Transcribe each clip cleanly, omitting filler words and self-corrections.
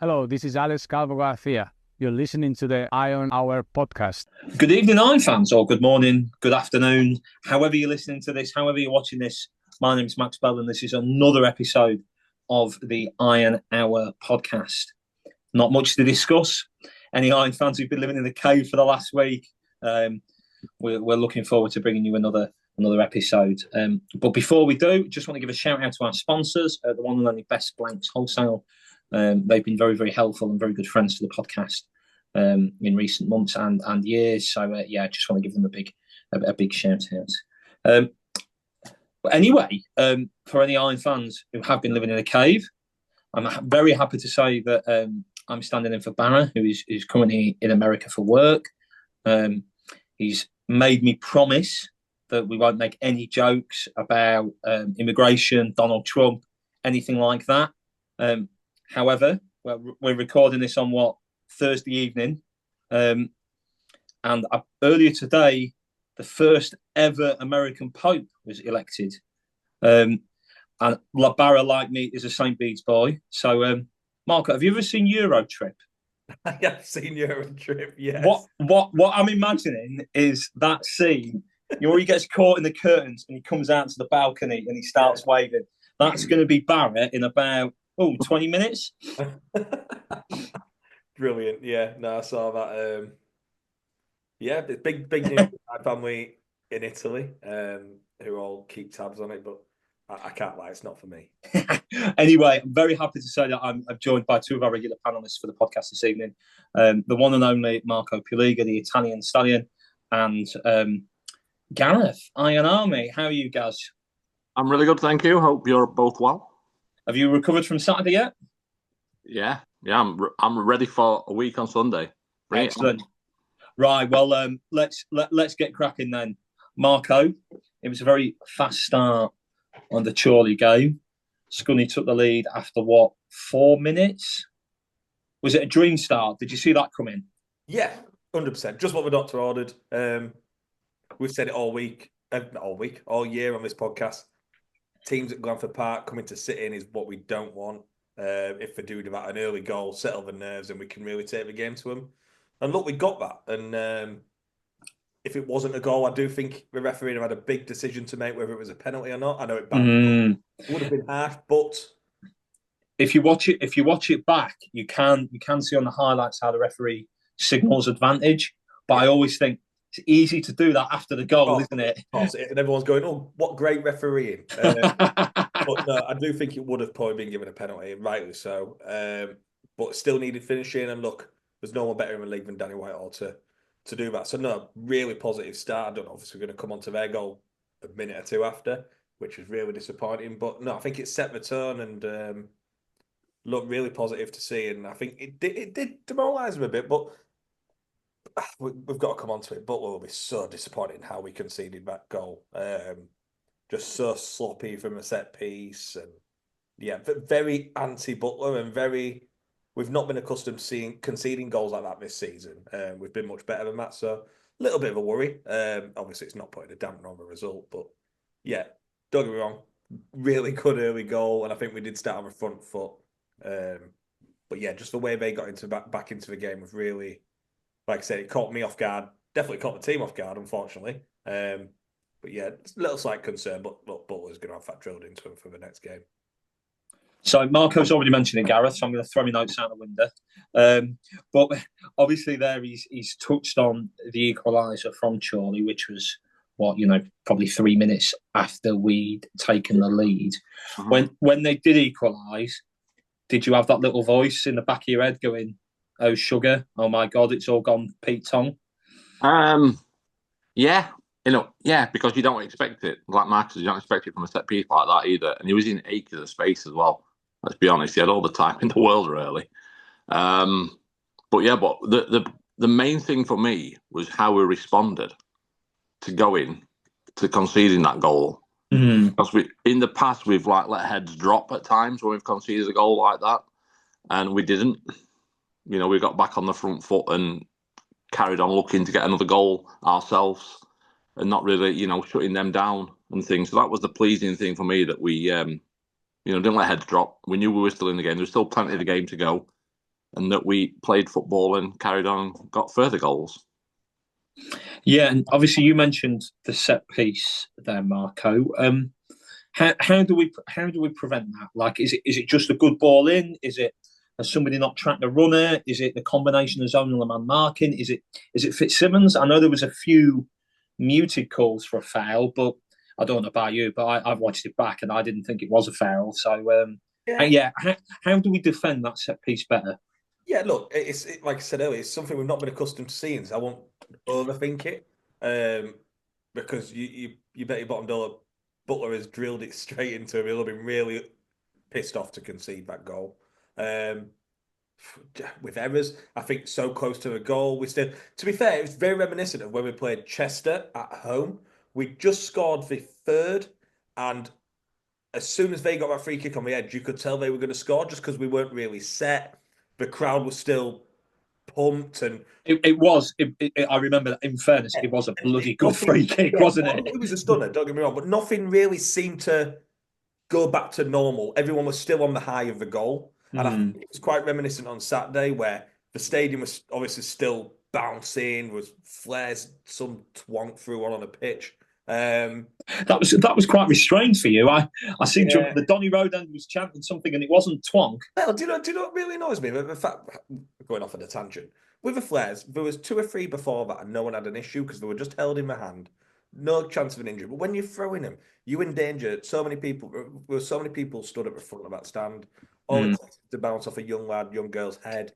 Hello, this is Alex Calvo Garcia. You're listening to the Iron Hour podcast. Good evening, Iron fans, or good morning, good afternoon, however you're listening to this, however you're watching this. My name's Max Bell, and this is another episode of the Iron Hour podcast. Not much to discuss. Any Iron fans who've been living in the cave for the last week, we're looking forward to bringing you another episode. But before we do, just want to give a shout out to our sponsors, the one and only Best Blanks Wholesale. They've been very, very helpful and very good friends to the podcast in recent months and years. So just want to give them a big shout out. But anyway, for any Iron fans who have been living in a cave, I'm very happy to say that I'm standing in for Barra, who is currently in America for work. He's made me promise that we won't make any jokes about immigration, Donald Trump, anything like that. However, we're recording this on Thursday evening, and earlier today, the first ever American Pope was elected. And Barra, like me, is a St. Bede's boy. So, Marco, have you ever seen Euro Trip? I have seen Euro Trip, yes. What I'm imagining is that scene. He gets caught in the curtains and he comes out to the balcony and he starts waving. That's going to be Barra in about 20 minutes. Brilliant. Yeah, no, I saw that. Big news for my family in Italy, who all keep tabs on it, but I can't lie, it's not for me. Anyway, I'm very happy to say that I'm joined by two of our regular panelists for the podcast this evening. The one and only Marco Puliga, the Italian stallion, and Gareth, Iron Army. How are you guys? I'm really good, thank you. Hope you're both well. Have you recovered from Saturday yet? Yeah. I'm ready for a week on Sunday. Bring Excellent. Right. Well, let's get cracking then. Marco, it was a very fast start on the Chorley game. Scunny took the lead after 4 minutes? Was it a dream start? Did you see that coming? Yeah, 100%. Just what the doctor ordered. We've said it all year on this podcast. Teams at Glanford Park coming to sit in is what we don't want. If they do about an early goal, settle the nerves, and we can really take the game to them. And look, we got that. And if it wasn't a goal, I do think the referee had a big decision to make, whether it was a penalty or not. I know it would have been harsh, but if you watch it back, you can see on the highlights how the referee signals advantage. But I always think it's easy to do that after the goal, isn't it? And everyone's going, "Oh, what great refereeing!" But no, I do think it would have probably been given a penalty, and rightly so. But still needed finishing. And look, there's no one better in the league than Danny Whitehall to do that. So no, really positive start. I don't know if we're going to come onto their goal a minute or two after, which was really disappointing. But no, I think it set the tone and looked really positive to see. And I think it did demoralise them a bit, but we've got to come on to it. Butler will be so disappointed in how we conceded that goal. Just so sloppy from a set piece, and very anti-Butler and very. We've not been accustomed to seeing conceding goals like that this season. We've been much better than that, so a little bit of a worry. Obviously, it's not putting a damper on the result, but yeah, don't get me wrong, really good early goal, and I think we did start on the front foot. But yeah, just the way they got back into the game was really. Like I said, it caught me off guard. Definitely caught the team off guard, unfortunately. But yeah, it's a little slight concern, but look, Butler's going to have that drilled into him for the next game. So Marco's already mentioned it, Gareth, so I'm going to throw my notes out the window. But obviously there he's touched on the equaliser from Chorley, which was, probably 3 minutes after we'd taken the lead. When they did equalise, did you have that little voice in the back of your head going, "Oh, sugar! Oh my God, it's all gone Pete Tong"? Yeah, because you don't expect it. Like Marcus, you don't expect it from a set piece like that either. And he was in acres of space as well. Let's be honest, he had all the time in the world, really. But the main thing for me was how we responded to conceding that goal. Because in the past we've let heads drop at times when we've conceded a goal like that, and we didn't. We got back on the front foot and carried on looking to get another goal ourselves and not really, shutting them down and things. So that was the pleasing thing for me, that we, didn't let heads drop. We knew we were still in the game. There was still plenty of the game to go. and that we played football and carried on, got further goals. Yeah, and obviously you mentioned the set piece there, Marco. How do we prevent that? Like, is it just a good ball in? Is it has somebody not tracked the runner? Is it the combination of zonal and man marking? Is it Fitzsimmons? I know there was a few muted calls for a foul, but I don't know about you, but I've watched it back and I didn't think it was a foul. So how do we defend that set piece better? Yeah, look, it's like I said earlier, it's something we've not been accustomed to seeing. So I won't overthink it, because you bet your bottom dollar Butler has drilled it straight into him. He'll have been really pissed off to concede that goal. With errors, I think so close to a goal. We still, to be fair, it was very reminiscent of when we played Chester at home. We just scored the third, and as soon as they got that free kick on the edge, you could tell they were going to score just because we weren't really set. The crowd was still pumped, and it was. I remember that. In fairness, it was a bloody good free kick, wasn't it? It was a stunner. Don't get me wrong, but nothing really seemed to go back to normal. Everyone was still on the high of the goal, and I think it was quite reminiscent on Saturday, where the stadium was obviously still bouncing, was flares, some twonk through one on a pitch. That was quite restrained for you. I seem to the Donny Road end was chanting something and it wasn't twonk. Well, do you know what really annoys me? The fact, going off on a tangent, with the flares, there was 2 or 3 before that and no one had an issue because they were just held in my hand. No chance of an injury. But when you're throwing them, you endanger so many people. There were so many people stood at the front of that stand. All it takes to bounce off a young girl's head.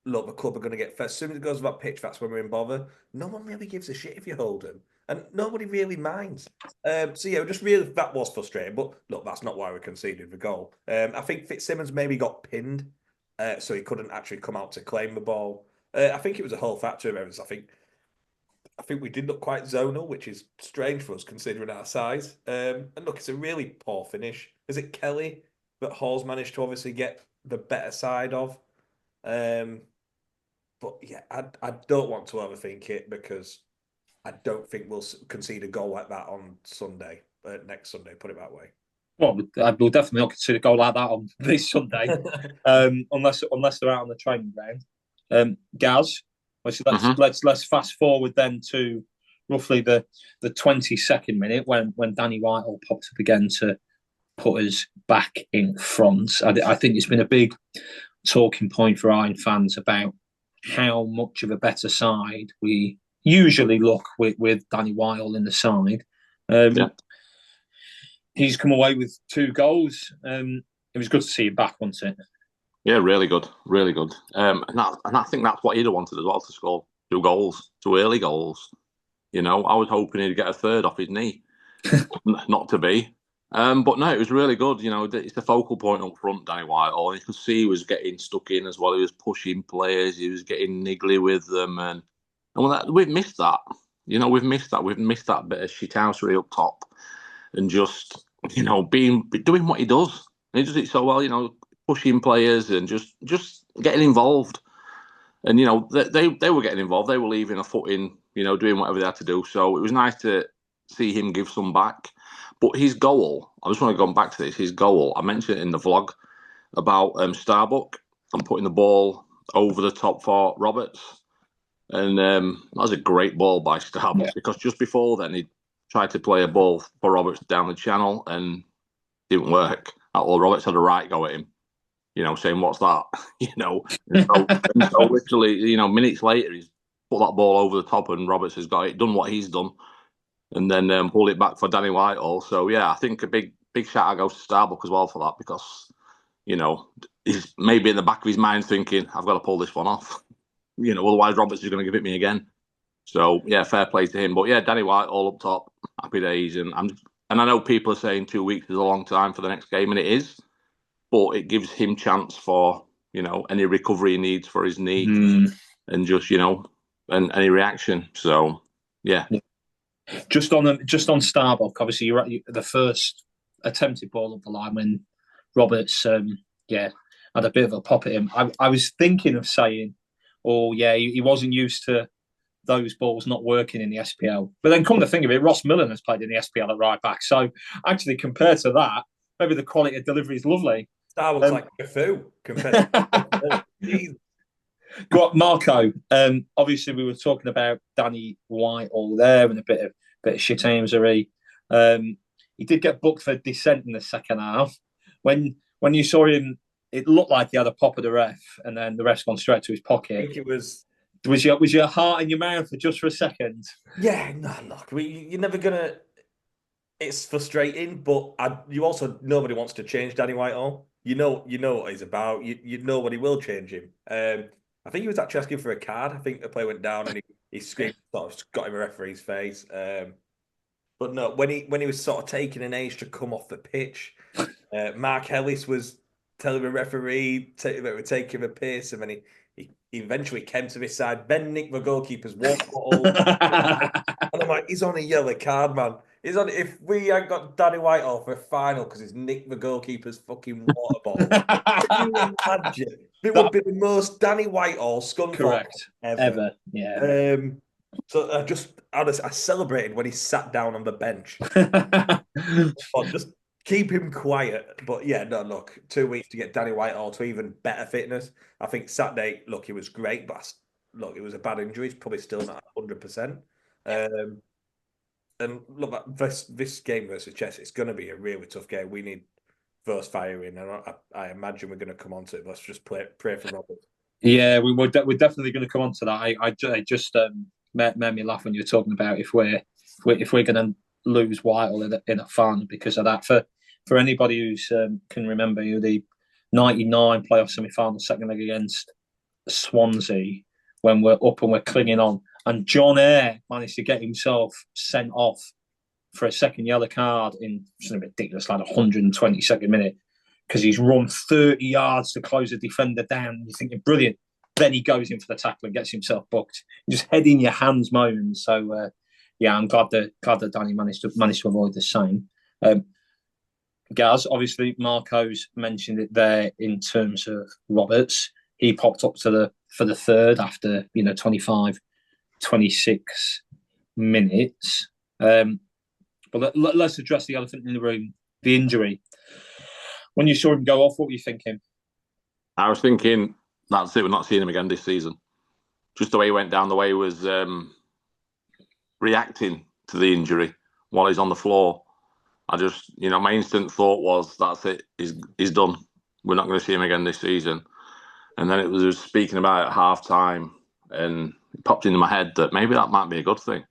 Look, the club are going to get first. As soon as it goes to that pitch, that's when we're in bother. No one really gives a shit if you hold them. And nobody really minds. Just really, that was frustrating. But look, that's not why we conceded the goal. I think Fitzsimmons maybe got pinned, so he couldn't actually come out to claim the ball. I think it was a whole factor of errors. I think we did look quite zonal, which is strange for us considering our size. And look, it's a really poor finish. Is it Kelly that Hall's managed to obviously get the better side of? But yeah, I don't want to overthink it because I don't think we'll concede a goal like that on Sunday, next Sunday, put it that way. Well, we'll definitely not concede a goal like that on this Sunday, unless they're out on the training ground. Gaz, let's fast forward then to roughly the 22nd minute when Danny Whitehall popped up again to put us back in front. I think it's been a big talking point for Iron fans about how much of a better side we usually look with Danny Whitehall in the side. He's come away with 2 goals. It was good to see him back, wasn't it? Yeah, really good, really good. And I think that's what he'd have wanted as well, to score 2 goals, 2 early goals. You know, I was hoping he'd get a third off his knee, not to be. But no, it was really good. You know, it's the focal point up front, Danny Whitehall. You could see he was getting stuck in as well. He was pushing players. He was getting niggly with them, and we've missed that. You know, we've missed that. We've missed that bit of shithousery up top, and just doing what he does. And he does it so well. You know, pushing players and just getting involved. And you know, they were getting involved. They were leaving a foot in. You know, doing whatever they had to do. So it was nice to see him give some back. But his goal, I just want to go back to this. His goal, I mentioned it in the vlog about Starbuck and putting the ball over the top for Roberts. And that was a great ball by Starbuck because just before then he tried to play a ball for Roberts down the channel and didn't work. Well, Roberts had a right go at him, you know, saying, "What's that?" You know, and so literally, you know, minutes later he's put that ball over the top and Roberts has got it, done what he's done. And then pulled it back for Danny Whitehall. So, yeah, I think a big shout out goes to Starbuck as well for that because, you know, he's maybe in the back of his mind thinking, I've got to pull this one off. You know, otherwise Roberts is going to give it me again. So, yeah, fair play to him. But, yeah, Danny Whitehall up top, happy days. And I know people are saying 2 weeks is a long time for the next game, and it is. But it gives him chance for, you know, any recovery he needs for his knee and just, you know, and any reaction. So, yeah. Just on Starbuck, obviously you're at the first attempted ball up the line when Roberts had a bit of a pop at him. I was thinking of saying, he wasn't used to those balls not working in the SPL. But then come to think of it, Ross Millen has played in the SPL at right back. So actually compared to that, maybe the quality of delivery is lovely. Starbuck's like a foo compared to Go on, Marco. Obviously, we were talking about Danny Whitehall there and a bit of shit aimsery. He did get booked for dissent in the second half. When you saw him, it looked like he had a pop at the ref, and then the ref's gone straight to his pocket. I think it was. Was your heart in your mouth for just for a second? Yeah, no, look, you're never gonna. It's frustrating, but nobody wants to change Danny Whitehall. You know what he's about. You know what he will change him. I think he was actually asking for a card. I think the play went down and he screamed, sort of got him a referee's face. But no, when he was sort of taking an age to come off the pitch, Mark Ellis was telling the referee that we're taking a piss, and then he eventually came to his side. Ben nicked the goalkeeper's water bottle, and I'm like, he's on a yellow card, man. He's on. If we had got Danny Whitehall for a final because he's nicked the goalkeeper's fucking water bottle, can you imagine? It would be the most Danny Whitehall Scunthorpe ever. Yeah. So I celebrated when he sat down on the bench. Just keep him quiet. But yeah, no, look, 2 weeks to get Danny Whitehall to even better fitness. I think Saturday, look, he was great, but look, it was a bad injury. He's probably still not 100%. And look, this game versus Chelsea, it's going to be a really tough game. We need first fire in, and I imagine we're going to come on to it. Let's just pray for Robert. Yeah, we're definitely going to come on to that. I just made me laugh when you were talking about if we're going to lose Whitehall in a fan because of that. For anybody who can remember, the '99 playoff semi-final second leg against Swansea, when we're up and we're clinging on, and John Eyre managed to get himself sent off for a second yellow card in something ridiculous, like 122nd minute, because he's run 30 yards to close a defender down. You're thinking, brilliant. Then he goes in for the tackle and gets himself booked. Just head in your hands moment. So, yeah, I'm glad that Danny managed to avoid the same. Gaz, obviously, Marco's mentioned it there in terms of Roberts. He popped up for the third after 25, 26 minutes. But let's address the elephant in the room, the injury. When you saw him go off, what were you thinking? I was thinking, that's it, we're not seeing him again this season. Just the way he went down, the way he was reacting to the injury while he's on the floor. I just, my instant thought was, that's it, he's done. We're not going to see him again this season. And then it was speaking about it at half-time, and it popped into my head that maybe that might be a good thing.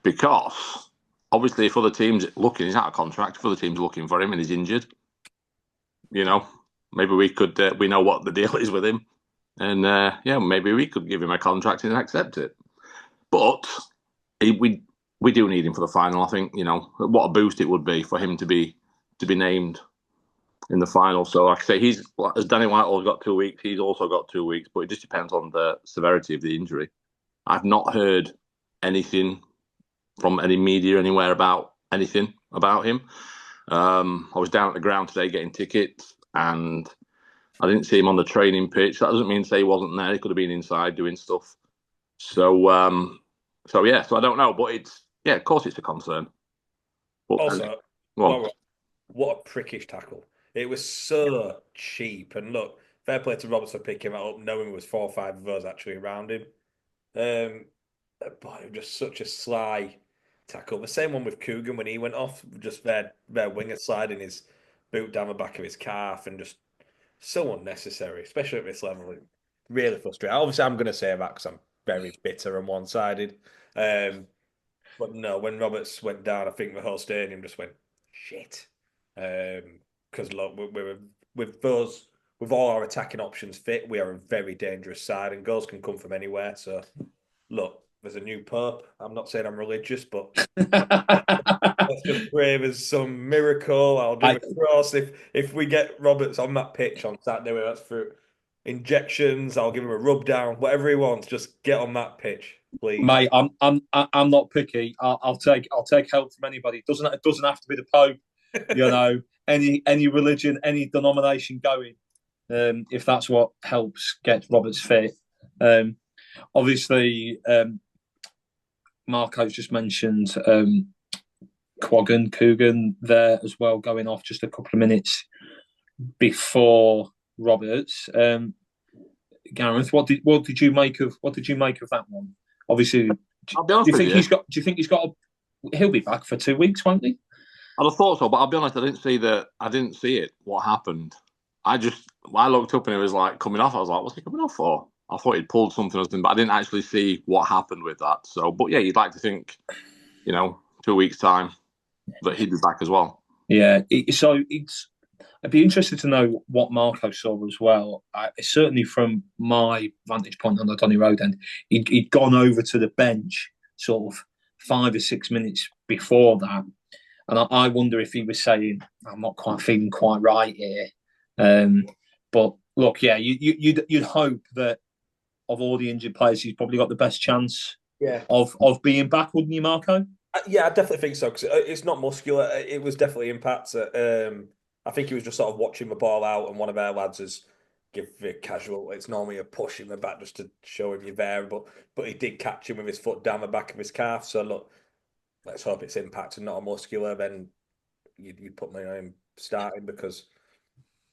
Because, obviously, if other teams looking, he's out of contract, if other teams looking for him and he's injured, maybe we could, we know what the deal is with him. And, maybe we could give him a contract and accept it. But we do need him for the final. I think, what a boost it would be for him to be named in the final. So, like I say, as Danny Whitehall's got 2 weeks, he's also got 2 weeks, but it just depends on the severity of the injury. I've not heard anything from any media anywhere about anything about him. I was down at the ground today getting tickets, and I didn't see him on the training pitch. That doesn't mean to say he wasn't there. He could have been inside doing stuff. So I don't know, but of course it's a concern. But, also, what a prickish tackle. It was so cheap. And look, fair play to Roberts for picking that up, knowing there was 4 or 5 of us actually around him. But it was just such a sly tackle. The same one with Coogan when he went off, just their winger sliding his boot down the back of his calf, and just so unnecessary, especially at this level. Really frustrating. Obviously, I'm going to say that because I'm very bitter and one-sided. But no, when Roberts went down, I think the whole stadium just went, shit. Because look, with all our attacking options fit, we are a very dangerous side, and goals can come from anywhere. So, look, there's a new pope. I'm not saying I'm religious, but let's just pray there's some miracle. I'll do a cross if we get Roberts on that pitch on Saturday. That's for injections. I'll give him a rub down, whatever he wants. Just get on that pitch, please. Mate, I'm not picky. I'll take help from anybody. It doesn't have to be the Pope. Any religion, any denomination going. If that's what helps get Roberts fit. Obviously, Marco's just mentioned Coogan there as well, going off just a couple of minutes before Roberts. Gareth, what did you make of that one? Obviously, I'll be honest with you. Do you think he's got? He'll be back for 2 weeks, won't he? I'd have thought so, but I'll be honest, I didn't see it. What happened? I looked up and it was like coming off. I was like, what's he coming off for? I thought he'd pulled something or something, but I didn't actually see what happened with that. So, but yeah, you'd like to think, 2 weeks time, that he'd be back as well. Yeah. I'd be interested to know what Marco saw as well. Certainly from my vantage point on the Donny Road end, he'd gone over to the bench sort of 5 or 6 minutes before that. And I wonder if he was saying, I'm not quite feeling quite right here. But look, yeah, you'd hope that of all the injured players, he's probably got the best chance of being back, wouldn't you, Marco? Yeah, I definitely think so, because it's not muscular. It was definitely impact. I think he was just sort of watching the ball out, and one of our lads has give it casual. It's normally a push in the back just to show him you're there, but he did catch him with his foot down the back of his calf. So look, let's hope it's impact and not a muscular. Then you'd put me on him starting, because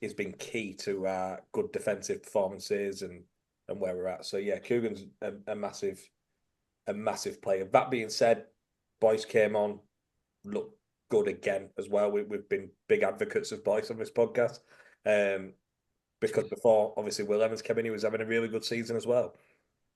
he's been key to good defensive performances and where we're at. So yeah, Coogan's a massive player. That being said, Boyce came on, looked good again as well. We've been big advocates of Boyce on this podcast, because before, obviously, Will Evans came in, he was having a really good season as well.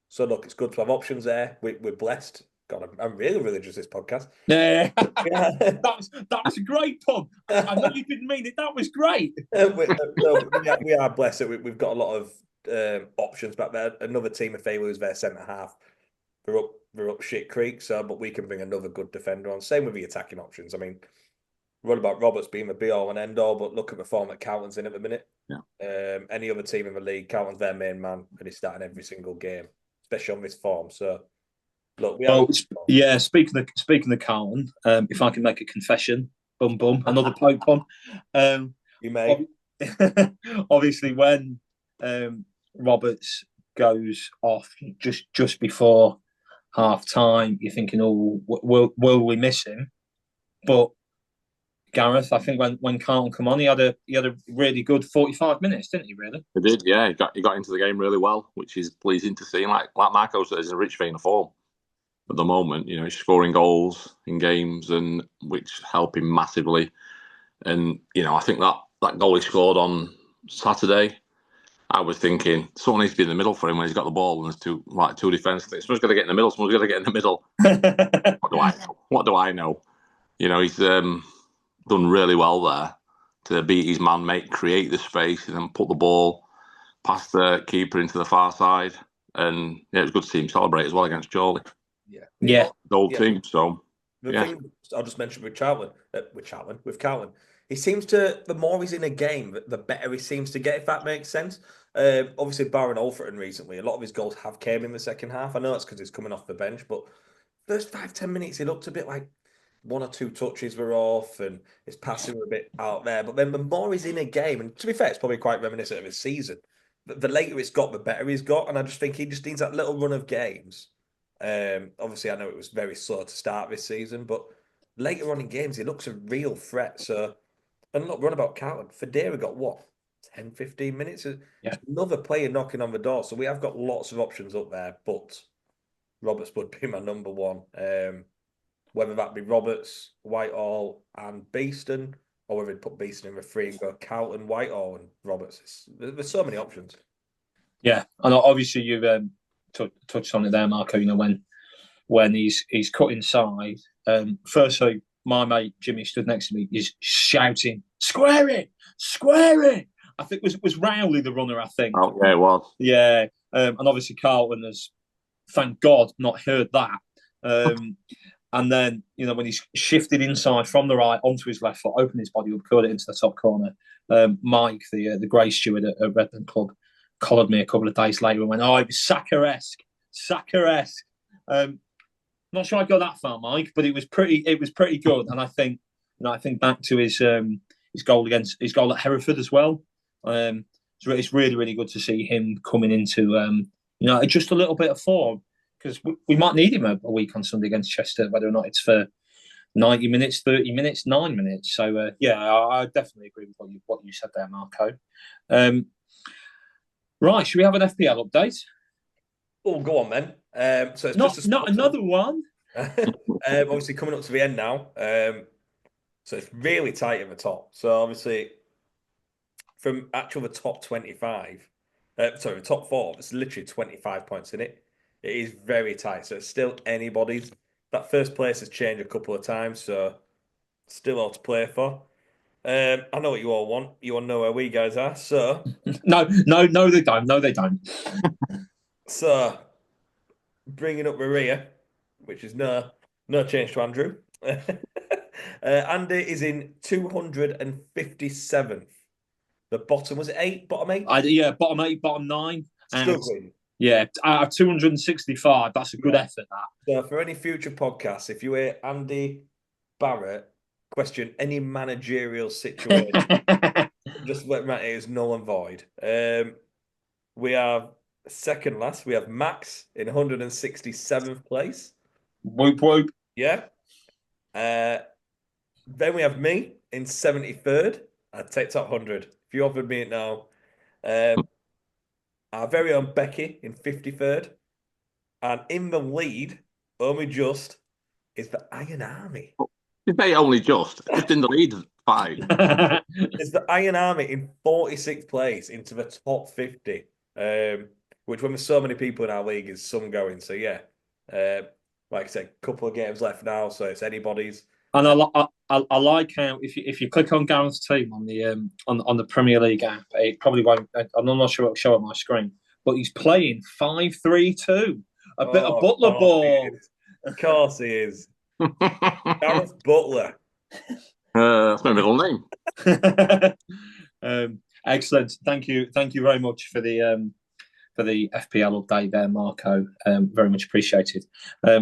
So look, it's good to have options there. We're blessed. God, I'm really religious this podcast. Yeah, that was a great pun. I know you didn't mean it. That was great. We are blessed that we've got a lot of options back there. Another team, if they lose their centre half, they're up shit creek. So, but we can bring another good defender on. Same with the attacking options. I mean, what about Roberts being the be all and end all? But look at the form that Carlton's in at the minute. Yeah. Any other team in the league, Carlton's their main man, and he's starting every single game, especially on this form. So, look, speaking of Carlton, if I can make a confession, another Pope pun. You may. Obviously, when Roberts goes off just before half time, you're thinking, "Oh, will we miss him?" But Gareth, I think when Carlton come on, he had a really good 45 minutes, didn't he? Really, he did. Yeah, he got into the game really well, which is pleasing to see. Like Marco says, he's in a rich vein of form at the moment. He's scoring goals in games, and which help him massively. And I think that goal he scored on Saturday, I was thinking someone needs to be in the middle for him when he's got the ball and there's two defence. Someone's got to get in the middle. Someone's got to get in the middle. What do I know? He's done really well there to beat his man, create the space, and then put the ball past the keeper into the far side. And it was good to see him celebrate as well against Chorley. Yeah, the whole team. So the thing I'll just mention with Carlton, he seems to, the more he's in a game, the better he seems to get, if that makes sense. Obviously, barring Alfreton recently, a lot of his goals have came in the second half. I know that's because he's coming off the bench, but first 5-10 minutes, he looked a bit like one or two touches were off and his passing were a bit out there. But then the more he's in a game, and to be fair, it's probably quite reminiscent of his season, the later it's got, the better he's got. And I just think he just needs that little run of games. Obviously, I know it was very slow to start this season, but later on in games, he looks a real threat. So, and look, run about Carlton. Federa got what? 10, 15 minutes? Yeah. Another player knocking on the door. So we have got lots of options up there, but Roberts would be my number one. Whether that be Roberts, Whitehall and Beeston, or whether he'd put Beeston in the three and go Carlton, Whitehall and Roberts. There's so many options. Yeah, and obviously you've touched on it there, Marco. When he's cut inside, firstly, my mate Jimmy stood next to me. He's shouting, "Square it! Square it!" I think was Rowley the runner. I think. Oh yeah, it was. Yeah, and obviously Carlton has, thank God, not heard that. And then when he's shifted inside from the right onto his left foot, opened his body up, curled it into the top corner. Mike, the grey steward at Redland Club, collared me a couple of days later and went, "Oh, it was Saka-esque. Not sure I'd go that far, Mike, but it was pretty good. And I think back to his goal at Hereford as well. So it's really, really good to see him coming into just a little bit of form, because we might need him a week on Sunday against Chester, whether or not it's for 90 minutes, 30 minutes, 9 minutes. So I definitely agree with what you said there, Marco. Right, should we have an FPL update? Oh, go on then. So it's Not just not another one. obviously coming up to the end now. So it's really tight at the top. So obviously, from the top 25, the top four, it's literally 25 points in it. It is very tight. So it's still anybody's. That first place has changed a couple of times, so still all to play for. I know what you all want. You want to know where we guys are. So No, they don't. No, they don't. so bringing up Maria, which is no change to Andrew. Andy is in 257th. The bottom was bottom eight. Bottom 8, bottom 9. Struggling. Yeah, out of 265, that's a good effort. That. So for any future podcasts, if you hear Andy Barrett question any managerial situation, just let Matt, it is null and void. We have second last. We have Max in 167th place. Whoop whoop. Yeah. Then we have me in 73rd. I'd take top 100. If you offered me it now. Our very own Becky in 53rd. And in the lead, only just, is the Iron Army. You say only just in the lead, fine. It's the Iron Army in 46th place into the top 50. Which when there's so many people in our league is some going. So yeah. Like I said, a couple of games left now, so it's anybody's. And I like how if you click on Gareth's team on the Premier League app, it probably won't. I'm not sure it'll show on my screen, but he's playing 5-3-2, a bit of Butler ball. Of course he is. Gareth Butler. That's my middle name. Excellent. Thank you very much for the FPL update there, Marco. Very much appreciated.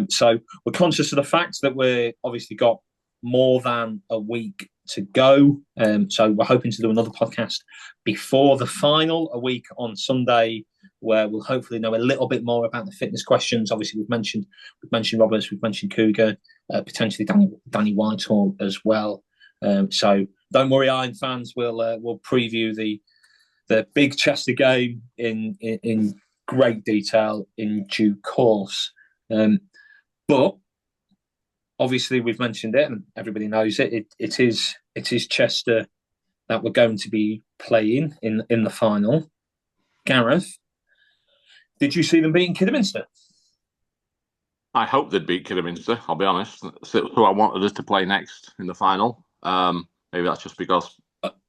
So we're conscious of the fact that we're obviously got more than a week to go. So we're hoping to do another podcast before the final, a week on Sunday, where we'll hopefully know a little bit more about the fitness questions. Obviously, we've mentioned Roberts, we've mentioned Cougar, potentially Danny Whitehall as well. So don't worry, Iron fans. We'll preview the big Chester game in great detail in due course. But obviously we've mentioned it and everybody knows it. It is Chester that we're going to be playing in the final. Gareth, did you see them beating Kidderminster? I hope they'd beat Kidderminster, I'll be honest. That's who I wanted us to play next in the final. Maybe that's just because...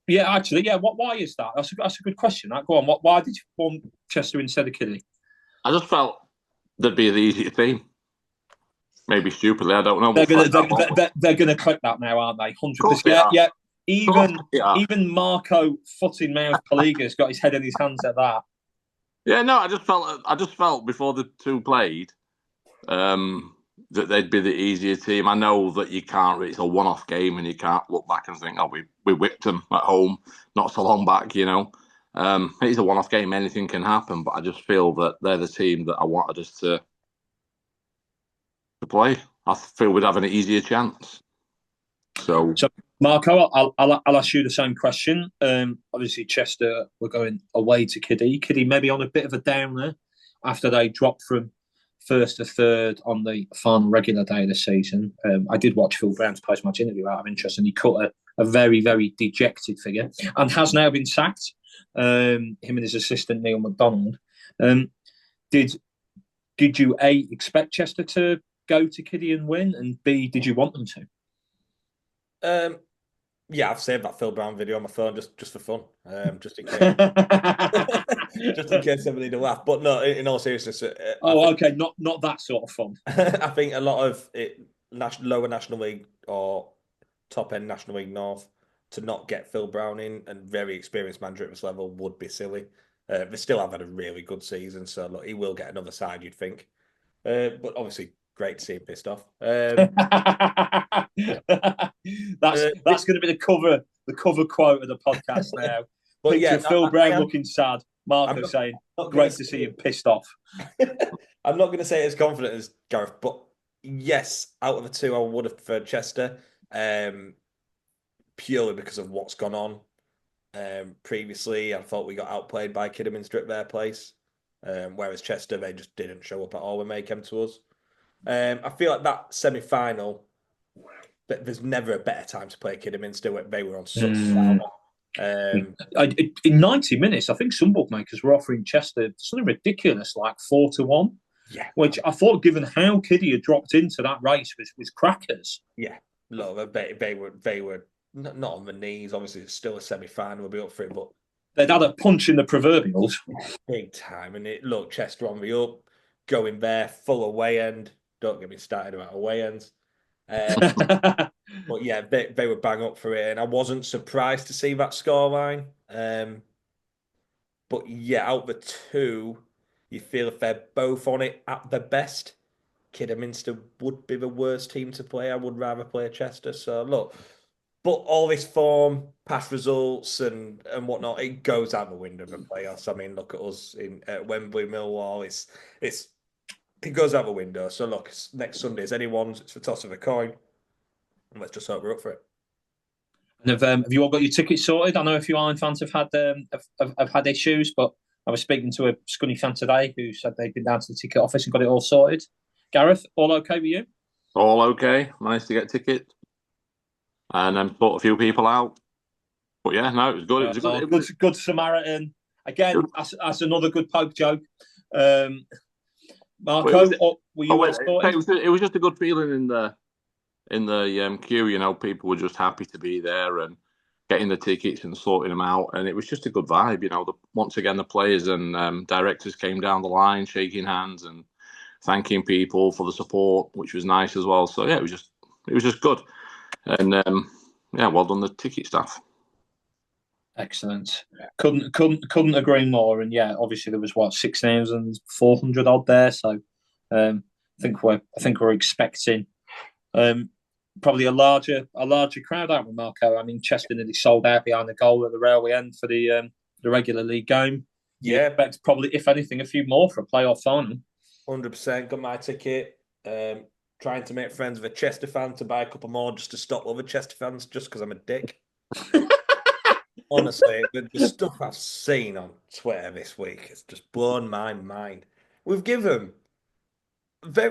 Yeah, actually, yeah. Why is that? That's a good question. Go on. Why did you form Chester instead of Kiddie? I just felt they'd be the easier team. Maybe stupidly, I don't know. They're gonna click that now, aren't they? 100%. Yeah. Even Marco Footing Mouth Paliga's got his head in his hands at that. Yeah, no, I just felt before the two played that they'd be the easier team. I know that you can't. It's a one-off game, and you can't look back and think, "Oh, we whipped them at home not so long back." You know, it's a one-off game. Anything can happen. But I just feel that they're the team that I wanted us to play. I feel we'd have an easier chance. So Marco, I'll ask you the same question. Obviously, Chester were going away to Kiddie. Kiddie maybe on a bit of a downer after they dropped from first to third on the final regular day of the season. I did watch Phil Brown's post-match interview out of interest, and he cut a very, very dejected figure and has now been sacked. Him and his assistant Neil McDonald. Did you A, expect Chester to go to Kiddie and win, and B, did you want them to? Yeah, I've saved that Phil Brown video on my phone just for fun, just in case, just in case somebody need a laugh. But no, in all seriousness, okay, not that sort of fun. I think a lot of lower National League or top end National League North to not get Phil Brown in and very experienced manager at this level would be silly. They still have had a really good season, so look, he will get another side, you'd think. But obviously, great to see him pissed off. That's going to be the cover quote of the podcast now. But yeah, Phil Brown looking sad. Marco saying, "Great to see him pissed off." I'm not going to say it as confident as Gareth, but yes, out of the two, I would have preferred Chester, purely because of what's gone on. Previously, I thought we got outplayed by Kidderminster at their place, whereas Chester, they just didn't show up at all when they came to us. I feel like that semi-final, but there's never a better time to play Kidderminster when they were on such in 90 minutes, I think some bookmakers were offering Chester something ridiculous, like 4-1. Yeah, which I thought, given how Kiddy had dropped into that race, was crackers. Yeah, look, they were not on the knees. Obviously, it's still a semi-final. We'll be up for it, but they'd had a punch in the proverbials, big time. And Chester on the up, going there, full away end. Don't get me started about away ends. But yeah, they were bang up for it, and I wasn't surprised to see that scoreline. But yeah, out the two, you feel if they're both on it at the best, Kidderminster would be the worst team to play. I would rather play Chester. So look, but all this form, past results, and whatnot, it goes out the window of the playoffs. I mean, look at us at Wembley, Millwall. It goes out the window. So look, next Sunday is anyone's. It's the toss of a coin, and let's just hope we're up for it. And have you all got your tickets sorted? I know a few Iron fans have had issues, but I was speaking to a Scunny fan today who said they'd been down to the ticket office and got it all sorted. Gareth, all okay with you? All okay. Managed to get tickets, and then brought a few people out. But yeah, no, it was good. It was good Samaritan. Again, that's another good poke joke. Marco, were you all sorted? It was just a good feeling in the queue. You know, people were just happy to be there and getting the tickets and sorting them out, and it was just a good vibe. You know, once again, the players and directors came down the line, shaking hands and thanking people for the support, which was nice as well. So yeah, it was just good, and yeah, well done the ticket staff. Excellent. Couldn't agree more. And yeah, obviously there was 6,400 odd there. So I think we're expecting probably a larger crowd, aren't we, Marco? I mean, Chester nearly sold out behind the goal at the railway end for the regular league game. Yeah, you expect probably, if anything, a few more for a playoff final. 100%. Got my ticket. Trying to make friends with a Chester fan to buy a couple more just to stop other Chester fans just because I'm a dick. Honestly, the stuff I've seen on Twitter this week has just blown my mind. We've given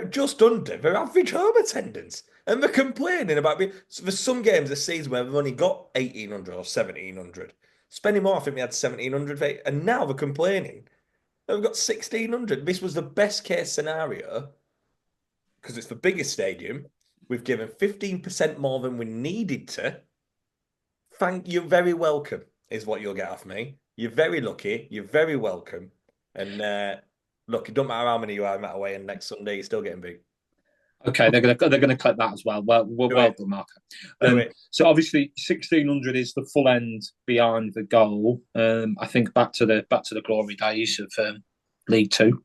just under their average home attendance, and they're complaining about me. So there's some games this season where we've only got 1,800 or 1,700. Spending more, I think we had 1,700, and now they're complaining that we've got 1,600. This was the best case scenario because it's the biggest stadium. We've given 15% more than we needed to. Thank you, very welcome, is what you'll get off me. You're very lucky. You're very welcome. And look, it don't matter how many you are that way, and next Sunday you're still getting big. Okay, they're gonna clip that as well. Well done, Marco. So obviously 1,600 is the full end behind the goal. I think back to the glory days of League Two,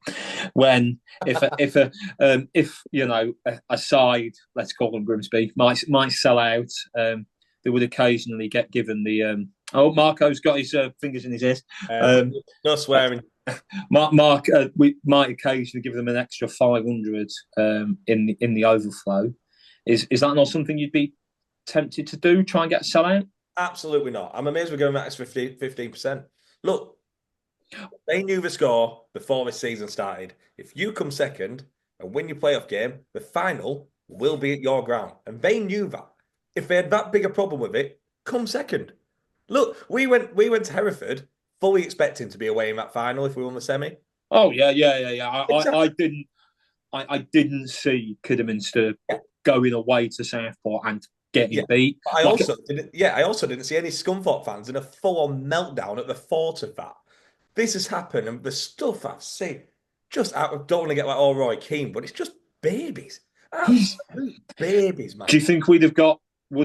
when if you know a side, let's call them Grimsby, might sell out. They would occasionally get given the. Marco's got his fingers in his ears. No swearing. Mark, we might occasionally give them an extra 500 in the overflow. Is that not something you'd be tempted to do? Try and get a sellout? Absolutely not. I'm amazed we're going back to 15%. Look, they knew the score before this season started. If you come second and win your playoff game, the final will be at your ground, and they knew that. If they had that big a problem with it, come second. Look, we went to Hereford fully expecting to be away in that final if we won the semi. Oh yeah. I didn't see Kidderminster going away to Southport and getting beat. I also didn't see any Scunthorpe fans in a full-on meltdown at the thought of that. This has happened, and the stuff I've seen, just out of, don't want to get like all Roy Keane, but it's just babies. Absolute babies, man. Do you think would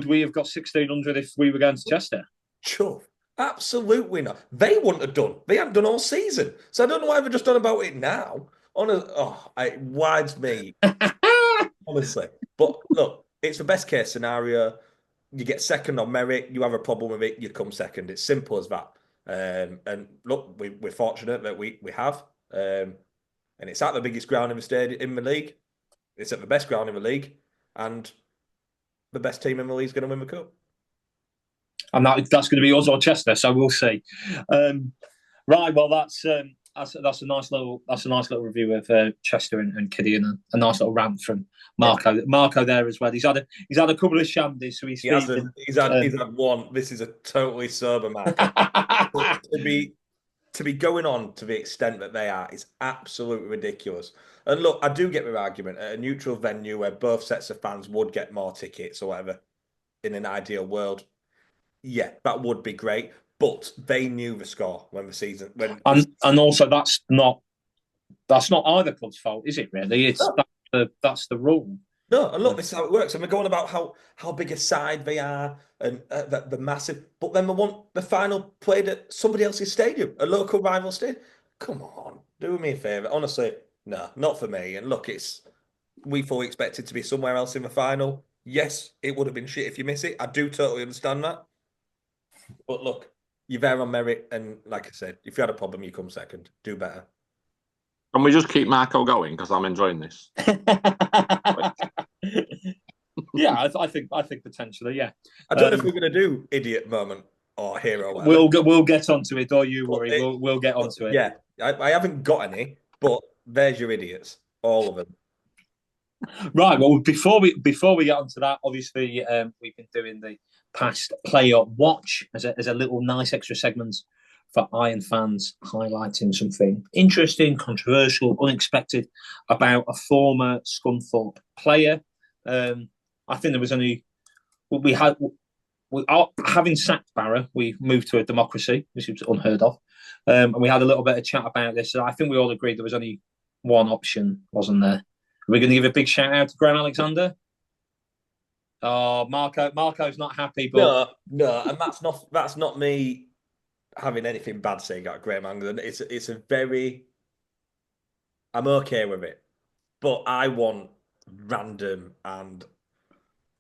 we have got 1,600 if we were going to Chester? Chuff. Absolutely not. They wouldn't have done. They haven't done all season. So I don't know why they've just done about it now. It winds me. Honestly. But look, it's the best case scenario. You get second on merit. You have a problem with it, you come second. It's simple as that. And look, we're fortunate that we have. And it's at the biggest ground in the stadium in the league. It's at the best ground in the league. And the best team in the league is going to win the cup. And that's going to be us or Chester, so we'll see. Right, well, that's a nice little review of Chester and Kiddy, and a nice little rant from Marco. Yeah. Marco there as well. He's had a couple of shandies, so he's feeling. He's had one. This is a totally sober Marco. to be going on to the extent that they are is absolutely ridiculous. And look, I do get their argument at a neutral venue where both sets of fans would get more tickets or whatever. In an ideal world, yeah, that would be great. But they knew the score when the season and also that's not either club's fault, is it? Really, that's the rule. No, and look, this is how it works. And we're going about how big a side they are and the massive. But then they want the final played at somebody else's stadium, a local rival stadium. Come on, do me a favour. Honestly, no, not for me. And look, we fully expected to be somewhere else in the final. Yes, it would have been shit if you miss it. I do totally understand that. But look, you're there on merit. And like I said, if you had a problem, you come second. Do better. Can we just keep Marco going? Because I'm enjoying this. Yeah, I think potentially, yeah. I don't know if we're going to do idiot moment or hero. We'll get onto it. Don't you worry. We'll get onto it. Yeah, I haven't got any, but there's your idiots, all of them. Right. Well, before we get onto that, obviously we've been doing the past player watch as a little nice extra segment for Iron fans, highlighting something interesting, controversial, unexpected about a former Scunthorpe player. I think there was having sacked Barra, we moved to a democracy, which was unheard of, and we had a little bit of chat about this. So I think we all agreed there was only one option, wasn't there? Are we going to give a big shout out to Graham Alexander? Oh, Marco's not happy, but no, and that's not me having anything bad saying about Graham Alexander. It's a very. I'm okay with it, but I want random and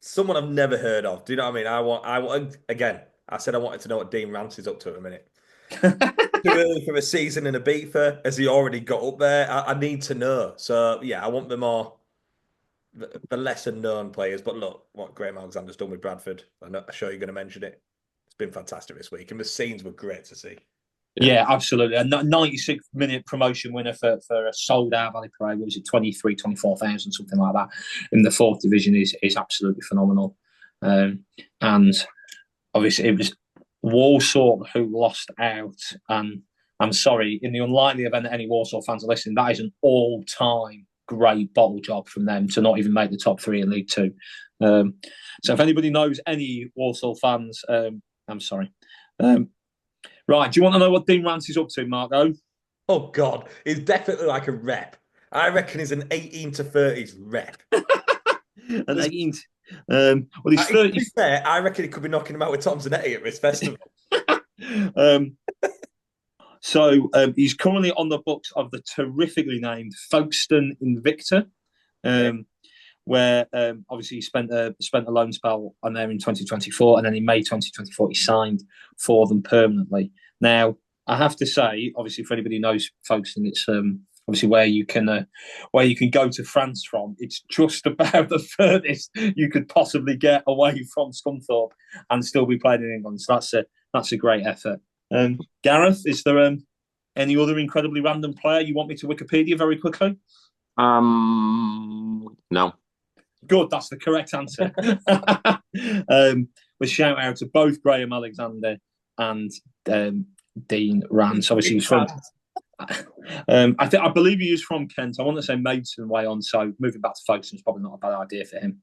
someone I've never heard of. Do you know what I mean? I want again. I said I wanted to know what Dean Rance is up to at the minute. Too early for a season in a beaver. Has he already got up there? I need to know. So yeah, I want the lesser known players. But look, what Graham Alexander's done with Bradford. I'm sure you're going to mention it. It's been fantastic this week, and the scenes were great to see. Yeah, absolutely. A 96-minute promotion winner for a sold-out Valley Parade. What was it, 24,000, something like that, in the 4th division is absolutely phenomenal. And obviously it was Walsall who lost out. And I'm sorry, in the unlikely event that any Walsall fans are listening, that is an all-time great bottle job from them to not even make the top 3 in League 2. So if anybody knows any Walsall fans, I'm sorry. Right, do you want to know what Dean Rance is up to, Marco? Oh, God. He's definitely like a rep. I reckon he's an 18 to 30s rep. An 18. Well, he's 30. To be fair, I reckon he could be knocking him out with Tom Zanetti at this festival. So he's currently on the books of the terrifically named Folkestone Invicta, where obviously he spent a loan spell on there in 2024, and then in May 2024 he signed for them permanently. Now, I have to say, obviously, for anybody who knows Folkestone, it's obviously where you can go to France from. It's just about the furthest you could possibly get away from Scunthorpe and still be playing in England. So that's a great effort. Gareth, is there any other incredibly random player you want me to Wikipedia very quickly? No. Good, that's the correct answer. With shout out to both Graham Alexander and Dean Rance. Obviously, he's from. I believe he is from Kent. I want to say Maidstone way on. So moving back to Folkestone is probably not a bad idea for him.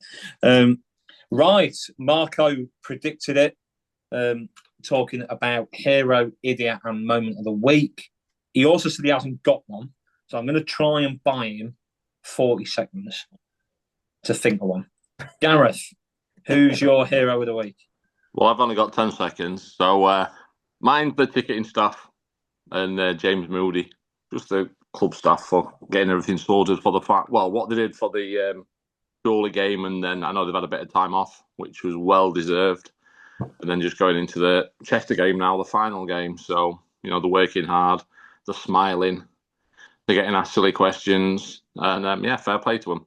Right, Marco predicted it. Talking about hero, idiot, and moment of the week. He also said he hasn't got one, so I'm going to try and buy him 40 seconds to think of one. Gareth, who's your hero of the week? Well, I've only got 10 seconds, so mine's the ticketing staff and James Moody, just the club staff for getting everything sorted for the fact. Well, what they did for the Chorley game, and then I know they've had a bit of time off, which was well deserved. And then just going into the Chester game now, the final game. So, they're working hard, they're smiling, they're getting asked silly questions, and fair play to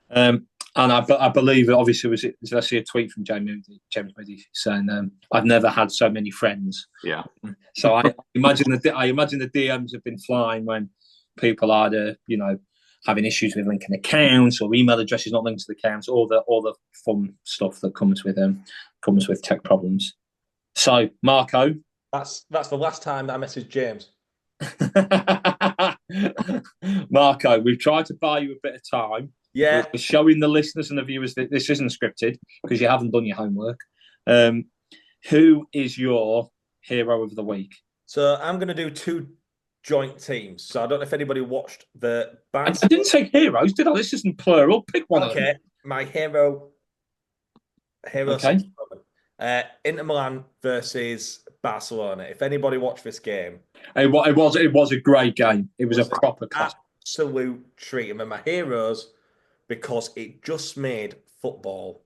them. And I believe it obviously was I see a tweet from James Moody saying I've never had so many friends. Yeah. So I imagine the DMs have been flying when people either having issues with linking accounts or email addresses not linked to the accounts, all the fun stuff that comes with tech problems. So Marco, That's the last time that I messaged James. Marco, we've tried to buy you a bit of time. Yeah. We're showing the listeners and the viewers that this isn't scripted because you haven't done your homework. Who is your hero of the week? So I'm going to do two joint teams. So I don't know if anybody watched the I didn't say heroes, did I? This isn't plural. Pick one. Okay, my hero. Okay. Inter Milan versus Barcelona. If anybody watched this game, it was a great game. It was a proper class. Absolute treat. And my heroes, because it just made football.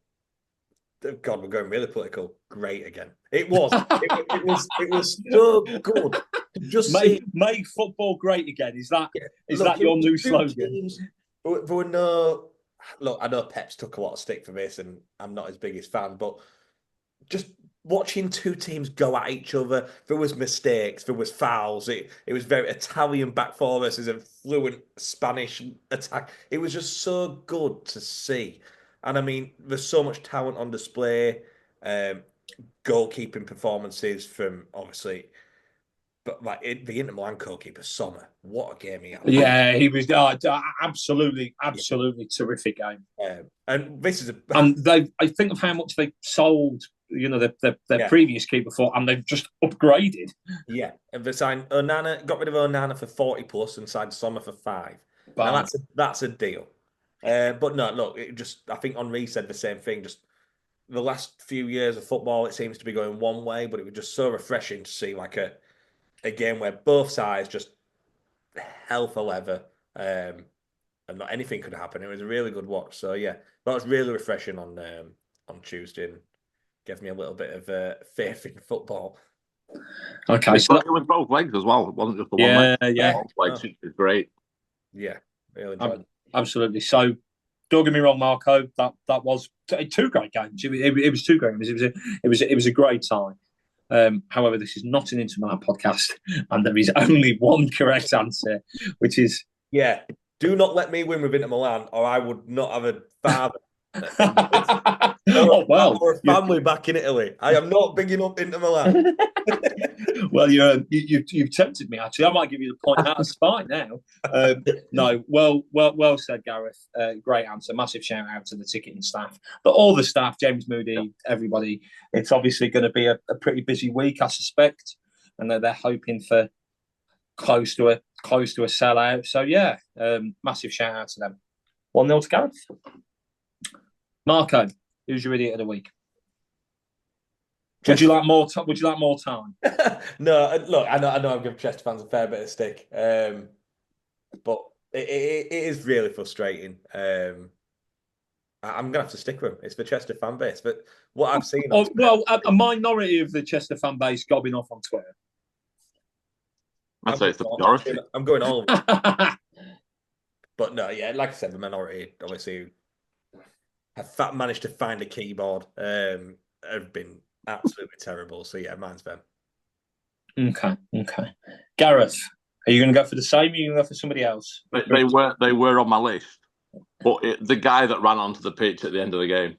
God, we're going really political. Great again. It was. it was so good. To just make football great again. Is that your new slogan? There were no. Look, I know Pep's took a lot of stick for this, and I'm not his biggest fan, but just watching two teams go at each other, there was mistakes, there was fouls. It was very Italian back four versus a fluent Spanish attack. It was just so good to see. And I mean, there's so much talent on display. Goalkeeping performances from obviously, but like the Inter Milan goalkeeper Sommer, what a game he had! Yeah, he was absolutely terrific game. And this is I think of how much they sold, their previous keeper for, and they've just upgraded. Yeah, and they signed Onana, got rid of Onana for 40 plus, and signed Sommer for 5. Now that's a deal. But no, look, I think Henri said the same thing. Just the last few years of football, it seems to be going one way, but it was just so refreshing to see like a game where both sides just hell for leather, and not anything could happen. It was a really good watch. So yeah, that was really refreshing on Tuesday, and gave me a little bit of faith in football. Okay, so it was both legs as well. It wasn't just the one leg. Yeah, both legs, which is great. Yeah, really enjoyed it. Absolutely. So, don't get me wrong, Marco. That was two great games. It was two great games. It was a great time. However, this is not an Inter Milan podcast, and there is only one correct answer, which is do not let me win with Inter Milan, or I would not have a father. Or a family back in Italy. I am not big enough Inter Milan. Well, you've tempted me. Actually, I might give you the point out of spite now. No, well said, Gareth. Great answer. Massive shout out to the ticketing staff, but all the staff, James Moody, everybody. It's obviously going to be a pretty busy week, I suspect, and they're hoping for close to a sellout. So yeah, massive shout out to them. 1-0 to Gareth. Marco, who's your idiot of the week? Would you like more time? No, look, I know I'm giving Chester fans a fair bit of stick, but it is really frustrating. I'm gonna have to stick with him. It's the Chester fan base, but what I've seen. A minority of the Chester fan base gobbing off on Twitter. I'd say it's the majority. I'm going all of it. But no, yeah, like I said, the minority obviously have managed to find a keyboard. Have been absolutely terrible. So yeah, mine's them. Okay. Gareth, are you going to go for the same? Or are you going to go for somebody else? They were on my list, but the guy that ran onto the pitch at the end of the game,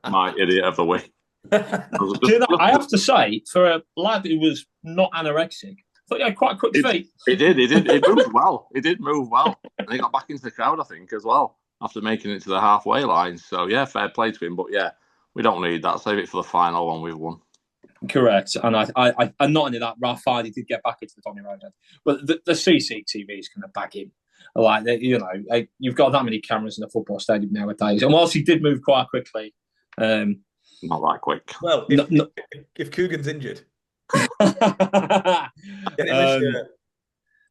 my idiot of the week. I have to say, for a lad who was not anorexic, I thought he had quite quick feet. He did. It moved well. He did move well, and he got back into the crowd, I think, as well, after making it to the halfway line. So yeah, fair play to him. But yeah, we don't need that. Save it for the final one we've won. Correct. And and not only that, Ralph Hardy did get back into the Donny Road, but the CCTV is going to back him. Like, you've got that many cameras in a football stadium nowadays. And whilst he did move quite quickly, not that quick. Well, if Coogan's injured,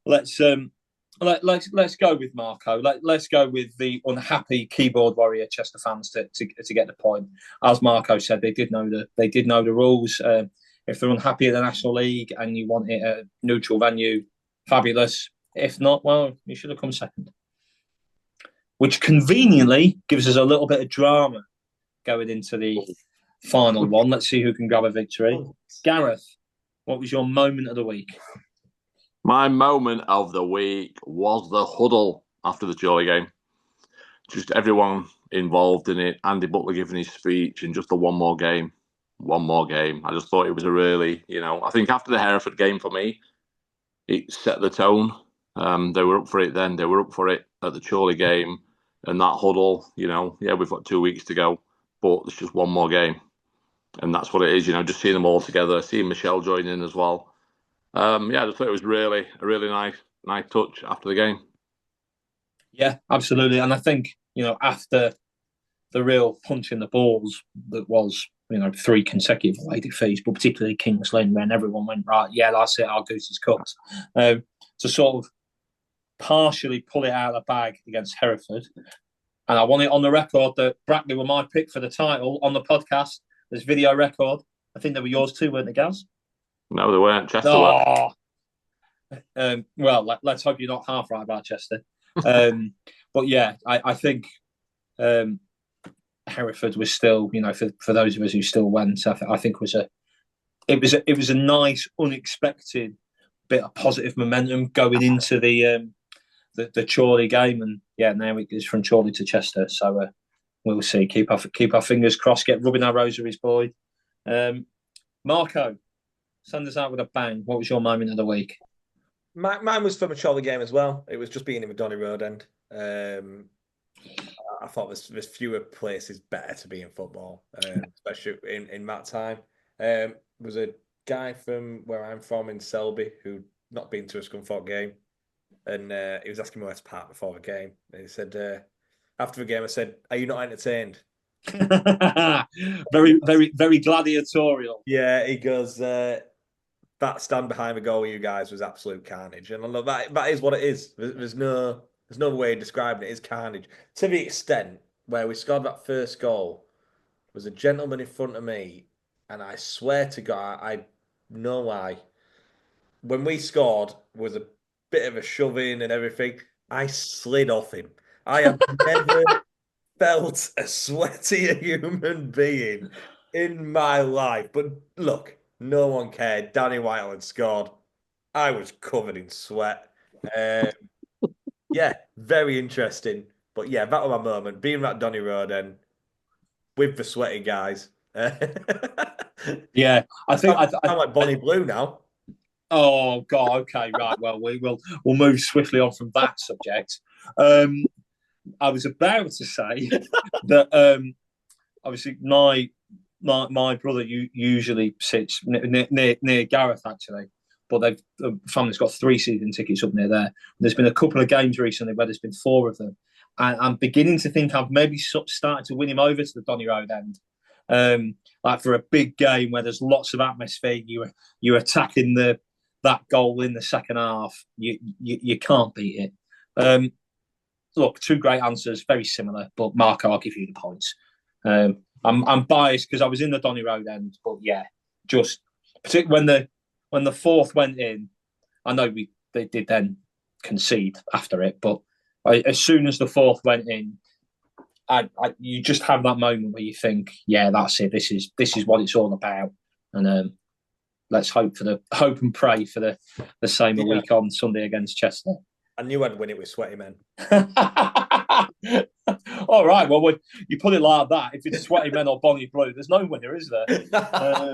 let's go with Marco. Let's go with the unhappy keyboard warrior Chester fans to get the point. As Marco said, they did know the rules. If they're unhappy at the National League and you want it at a neutral venue, fabulous. If not, well, you should have come second. which conveniently gives us a little bit of drama going into the final one. Let's see who can grab a victory. Gareth, what was your moment of the week? My moment of the week was the huddle after the Chorley game. Just everyone involved in it. Andy Butler giving his speech and just the one more game. I just thought it was a really, I think after the Hereford game for me, it set the tone. They were up for it then. They were up for it at the Chorley game. And that huddle, we've got 2 weeks to go, but it's just one more game. And that's what it is, just seeing them all together, seeing Michelle join in as well. I just thought it was a really nice touch after the game. Yeah, absolutely. And I think, after the real punch in the balls that was, 3 consecutive away defeats, but particularly Kings Lynn, when everyone went, right, yeah, that's it, our goose is cooked. To sort of partially pull it out of the bag against Hereford. And I want it on the record that Brackley were my pick for the title on the podcast. There's video record. I think they were yours too, weren't they, Gaz? No, they weren't. Chester were. Well, let's hope you're not half right about Chester. But yeah, I think Hereford was still, for those of us who still went, I think it was a nice, unexpected bit of positive momentum going into the Chorley game, and yeah, now it is from Chorley to Chester. So we'll see. Keep our fingers crossed. Get rubbing our rosaries, boy. Marco, send us out with a bang. What was your moment of the week? Mine was from a Chorley game as well. It was just being in Donny Road End. I thought there's fewer places better to be in football, especially in that time. There was a guy from where I'm from in Selby who'd not been to a Scunthorpe game, and he was asking me where to park before the game. And he said, after the game, I said, "Are you not entertained?" Very, very, very gladiatorial. Yeah, he goes, that stand behind the goal, you guys, was absolute carnage. And I love that is what it is. There's no way of describing it. It's carnage. To the extent where we scored that first goal, was a gentleman in front of me, and I swear to God, I know why. When we scored, was a bit of a shove-in and everything. I slid off him. I have never felt a sweatier human being in my life. But look, no one cared. Danny Whitehall had scored. I was covered in sweat. Yeah, very interesting. But yeah, that was my moment. Being at Donny Road and with the sweaty guys. Yeah, I think I sound like Bonnie Blue now. Oh God! Okay, right. Well, we'll move swiftly on from that subject. I was about to say that obviously my brother usually sits near Gareth actually, but the family's got 3 season tickets up near there. There's been a couple of games recently where there's been 4 of them, and I'm beginning to think I've maybe started to win him over to the Donny Road End. Like for a big game where there's lots of atmosphere, you're attacking that goal in the second half. You can't beat it. Look, 2 great answers, very similar, but Marco, I'll give you the points. I'm biased because I was in the Donny Road End, but yeah, just particularly when the 4th went in, I know they did then concede after it, but as soon as the 4th went in, you just have that moment where you think, yeah, that's it. This is what it's all about, and let's hope and pray for the same week on Sunday against Chester. I knew I'd win it with sweaty men. All right, well, you put it like that. If it's sweaty men or Bonnie Blue, there's no winner, is there? No,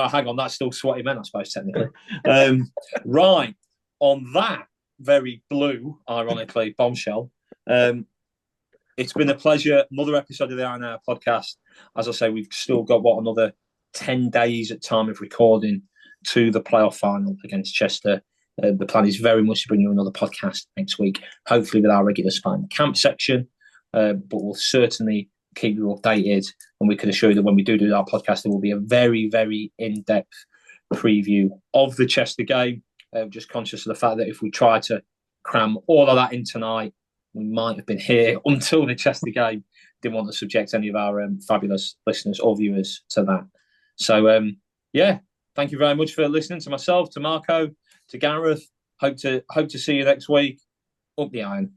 hang on, that's still sweaty men, I suppose, technically. Right, on that very blue, ironically, bombshell, it's been a pleasure. Another episode of the Iron Hour podcast. As I say, we've still got, another 10 days at time of recording to the playoff final against Chester. The plan is very much to bring you another podcast next week, hopefully with our regular Spine Camp section, but we'll certainly keep you updated, and we can assure you that when we do our podcast, there will be a very, very in-depth preview of the Chester game. Just conscious of the fact that if we try to cram all of that in tonight, we might have been here until the Chester game. Didn't want to subject any of our fabulous listeners or viewers to that. So, yeah, thank you very much for listening to myself, to Marco, to Gareth. Hope to see you next week. Up the iron.